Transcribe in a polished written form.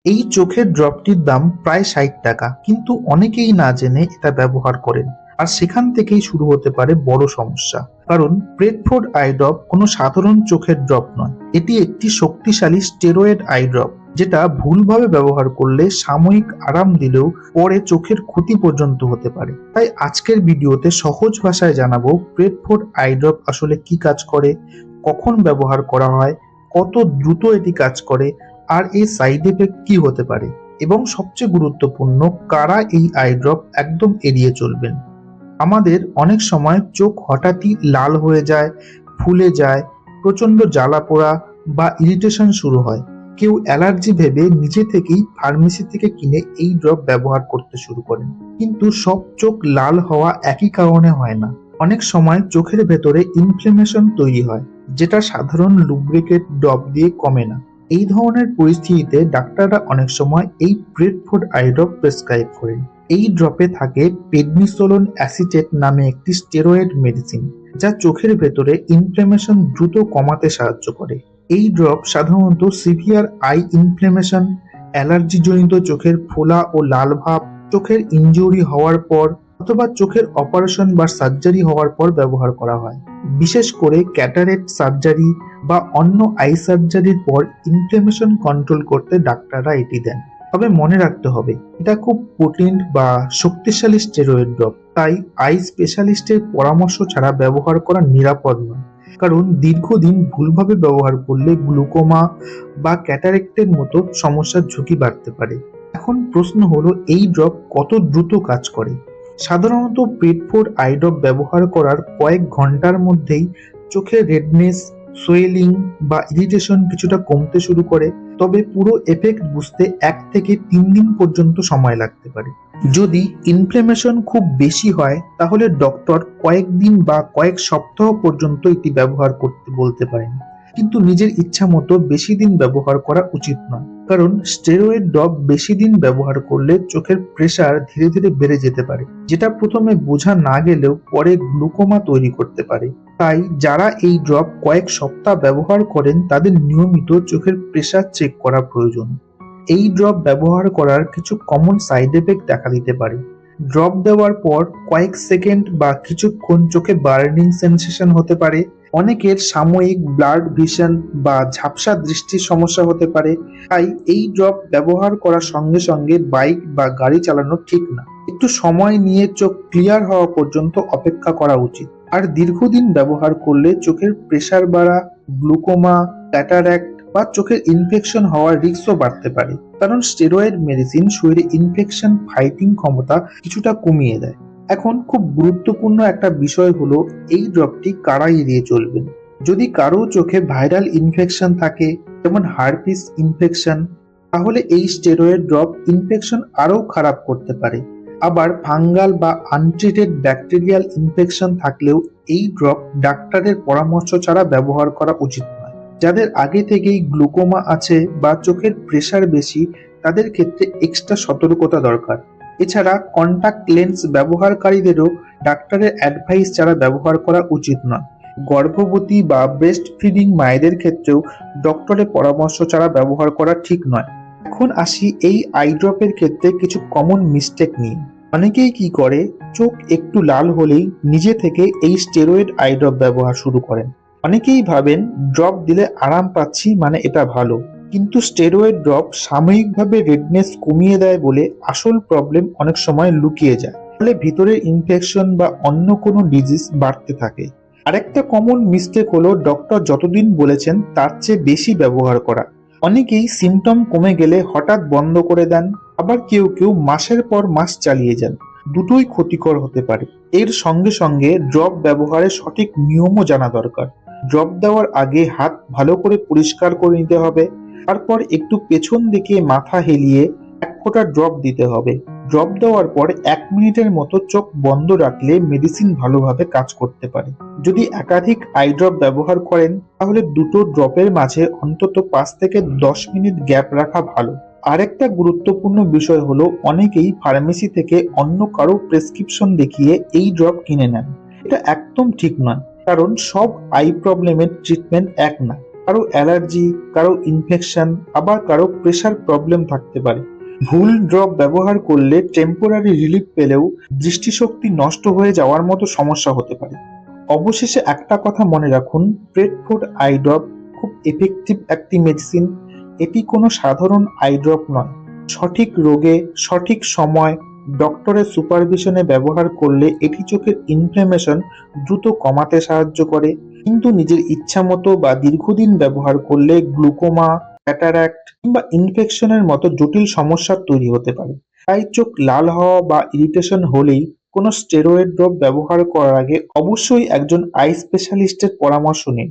এই চোখের ড্রপটির দাম প্রায় ৬০ টাকা, কিন্তু অনেকেই না জেনে এটা ব্যবহার করেন। আর সেখান থেকেই শুরু হতে পারে বড় সমস্যা। কারণ প্রেডফোর্ড আই ড্রপ কোনো সাধারণ চোখের ড্রপ নয়, এটি একটি শক্তিশালী স্টেরয়েড আই ড্রপ, যেটা ভুলভাবে ব্যবহার করলে সাময়িক আরাম দিলেও পরে চোখের ক্ষতি পর্যন্ত হতে পারে। তাই আজকের ভিডিওতে সহজ ভাষায় জানাবো প্রেডফোর্ড আই ড্রপ আসলে কি কাজ করে, কখন ব্যবহার করা হয়, কত দ্রুত এটি কাজ করে, আর এর সাইড এফেক্ট কি হতে পারে, এবং সবচেয়ে গুরুত্বপূর্ণ, কারা এই আই ড্রপ একদম এড়িয়ে চলবেন। আমাদের অনেক সময় চোখ হঠাৎই লাল হয়ে যায়, ফুলে যায়, প্রচন্ড জ্বালা পোড়া বা ইরিটেশন শুরু হয়। কেউ অ্যালার্জি ভেবে নিজে থেকেই ফার্মেসি থেকে কিনে এই ড্রপ ব্যবহার করতে শুরু করেন। কিন্তু সব চোখ লাল হওয়া একই কারণে হয় না। অনেক সময় চোখের ভেতরে ইনফ্লেমেশন তৈরি হয়, যেটা সাধারণ লুব্রিকেট ড্রপ দিয়ে কমে না। এই ধরনের পরিস্থিতিতে ডাক্তাররা অনেক সময় এই প্রেডফোর্ড আই ড্রপ প্রেসক্রাইব করেন। এই ড্রপে থাকে পেডনিসোলোন অ্যাসিটেট নামে একটি স্টেরয়েড মেডিসিন, যা চোখের ভেতরে ইনফ্লেমেশন দ্রুত কমাতে সাহায্য করে। এই ড্রপ সাধারণত সিভিয়ার আই ইনফ্লেমেশন, অ্যালার্জিজনিত চোখের ফোলা ও লাল ভাব, চোখের ইনজুরি হওয়ার পর অথবা চোখের অপারেশন বা সার্জারি হওয়ার পর ব্যবহার করা হয়। বিশেষ করে ক্যাটারেক্ট সার্জারি বা অন্য আই সার্জারির পর ইনফ্লেমেশন কন্ট্রোল করতে ডাক্তাররা এটি দেন। তবে মনে রাখতে হবে, এটা খুব পোটেন্ট বা শক্তিশালী স্টেরয়েড ড্রপ, তাই আই স্পেশালিস্টের পরামর্শ ছাড়া ব্যবহার করা নিরাপদ নয়। কারণ দীর্ঘদিন ভুলভাবে ব্যবহার করলে গ্লুকোমা বা ক্যাটারেক্টের মতো সমস্যার ঝুঁকি বাড়তে পারে। এখন প্রশ্ন হলো, এই ড্রপ কত দ্রুত কাজ করে? সাধারণত প্রেডফোর্ড আই ড্রপ ব্যবহার করার কয়েক ঘন্টার মধ্যেই চোখের রেডনেস, সোয়েলিং বা ইরিটেশন কিছুটা কমতে শুরু করে। তবে পুরো এফেক্ট বুঝতে 1 থেকে 3 দিন পর্যন্ত সময় লাগতে পারে। যদি ইনফ্লেমেশন খুব বেশি হয়, তাহলে ডক্টর কয়েকদিন বা কয়েক সপ্তাহ পর্যন্ত এটি ব্যবহার করতে বলতে পারেন। কিন্তু নিজের ইচ্ছা মতো বেশি দিন ব্যবহার করা উচিত নয়। কারণ স্টেরয়েড ড্রপ বেশি দিন ব্যবহার করলে চোখের প্রেসার ধীরে ধীরে বেড়ে যেতে পারে, যেটা প্রথমে বোঝা না গেলেও পরে গ্লুকোমা তৈরি করতে পারে। তাই যারা এই ড্রপ কয়েক সপ্তাহ ব্যবহার করেন, তাদের নিয়মিত চোখের প্রেসার চেক করা প্রয়োজন। এই ড্রপ ব্যবহার করার কিছু কমন সাইড এফেক্ট দেখা দিতে পারে। ড্রপ দেওয়ার পর কয়েক সেকেন্ড বা কিছুক্ষণ চোখে বার্নিং সেন্সেশন হতে পারে। অনেকের সাময়িক ব্লাড ভিশন বা ঝাপসা দৃষ্টির সমস্যা হতে পারে। তাই এই ড্রপ ব্যবহার করার সঙ্গে সঙ্গে বাইক বা গাড়ি চালানো ঠিক না। একটু সময় নিয়ে চোখ ক্লিয়ার হওয়া পর্যন্ত অপেক্ষা করা উচিত। আর দীর্ঘদিন ব্যবহার করলে চোখের প্রেসার বাড়া, গ্লুকোমা, ক্যাটারাক্ট বা চোখের ইনফেকশন হওয়ার রিস্কও বাড়তে পারে। কারণ স্টেরয়েড মেডিসিন শরীরে ইনফেকশন ফাইটিং ক্ষমতা কিছুটা কমিয়ে দেয়। এখন খুব গুরুত্বপূর্ণ একটা বিষয় হলো, এই ড্রপটি কারা এড়িয়ে চলবেন। যদি কারো চোখে ভাইরাল ইনফেকশন থাকে, যেমন হার্পিস ইনফেকশন, তাহলে এই স্টেরয়েড ড্রপ ইনফেকশন আরও খারাপ করতে পারে। আবার ফাঙ্গাল বা আনট্রিটেড ব্যাকটেরিয়াল ইনফেকশন থাকলেও এই ড্রপ ডাক্তারের পরামর্শ ছাড়া ব্যবহার করা উচিত নয়। যাদের আগে থেকেই গ্লুকোমা আছে বা চোখের প্রেসার বেশি, তাদের ক্ষেত্রে এক্সট্রা সতর্কতা দরকার। এছাড়া কন্টাক্ট লেন্স ব্যবহারকারীদেরও ডাক্তারের অ্যাডভাইস ছাড়া ব্যবহার করা উচিত নয়। গর্ভবতী বা ব্রেস্ট ফিডিং মায়েদের ক্ষেত্রেও ডক্টরের পরামর্শ ছাড়া ব্যবহার করা ঠিক নয়। এখন আসি এই আই ড্রপের ক্ষেত্রে কিছু কমন মিস্টেক নিয়ে। অনেকেই কি করে, চোখ একটু লাল হলেই নিজে থেকে এই স্টেরয়েড আই ড্রপ ব্যবহার শুরু করেন। অনেকেই ভাবেন ড্রপ দিলে আরাম পাচ্ছি মানে এটা ভালো। কিন্তু স্টেরয়েড ড্রপ সাময়িকভাবে রেডনেস কমিয়ে দেয় বলে আসল প্রবলেম অনেক সময় লুকিয়ে যায়। ফলে ভিতরের ইনফেকশন বা অন্য কোনো ডিজিজ বাড়তে থাকে। আরেকটা কমন মিস্টেক হলো ডক্টর যতদিন বলেছেন তার চেয়ে বেশি ব্যবহার করা। অনেকেই সিমটম কমে গেলে হঠাৎ বন্ধ করে দেন, আবার কেউ কেউ মাসের পর মাস চালিয়ে যান। দুটোই ক্ষতিকর হতে পারে। এর সঙ্গে সঙ্গে ড্রপ ব্যবহারের সঠিক নিয়মও জানা দরকার। ড্রপ দেওয়ার আগে হাত ভালো করে পরিষ্কার করে নিতে হবে। তারপর একটু পেছন দিকে মাথা হেলিয়ে 1 ফোঁটা ড্রপ দিতে হবে। ড্রপ দেওয়ার পর 1 মিনিটের মতো চোখ বন্ধ রাখলে মেডিসিন ভালোভাবে কাজ করতে পারে। যদি একাধিক আই ড্রপ ব্যবহার করেন, তাহলে দুটো ড্রপের মাঝে অন্তত 5 থেকে 10 মিনিট গ্যাপ রাখা ভালো। আরেকটা গুরুত্বপূর্ণ বিষয় হলো, অনেকেই ফার্মেসি থেকে অন্য কারো প্রেসক্রিপশন দেখিয়ে এই ড্রপ কিনে নেন। এটা একদম ঠিক নয়, কারণ সব আই প্রবলেমের ট্রিটমেন্ট এক না। কারো অ্যালার্জি, কারো ইনফেকশন, আবার কারো প্রেশার প্রবলেম থাকতে পারে। ভুল ড্রপ ব্যবহার করলে টেম্পোরারি রিলিফ পেলেও দৃষ্টিশক্তি নষ্ট হয়ে যাওয়ার মতো সমস্যা হতে পারে। অবশেষে একটা কথা মনে রাখুন, প্রেডফোর্ড আই ড্রপ খুব এফেক্টিভ একটি মেডিসিন। এটি কোনো সাধারণ আই ড্রপ নয়। সঠিক রোগে সঠিক সময় ডক্টরের সুপারভিশনে ব্যবহার করলে এটি চোখের ইনফ্ল্যামেশন দ্রুত কমাতে সাহায্য করে, কিন্তু নিজের ইচ্ছামতো বা দীর্ঘদিন ব্যবহার করলে গ্লুকোমা, ক্যাটারাক্ট কিংবা ইনফেকশনের মতো জটিল সমস্যা তৈরি হতে পারে। তাই চোখ লাল হওয়া বা ইরিটেশন হলেই কোনো স্টেরয়েড ড্রপ ব্যবহার করার আগে অবশ্যই একজন আই স্পেশালিস্টের পরামর্শ নিন।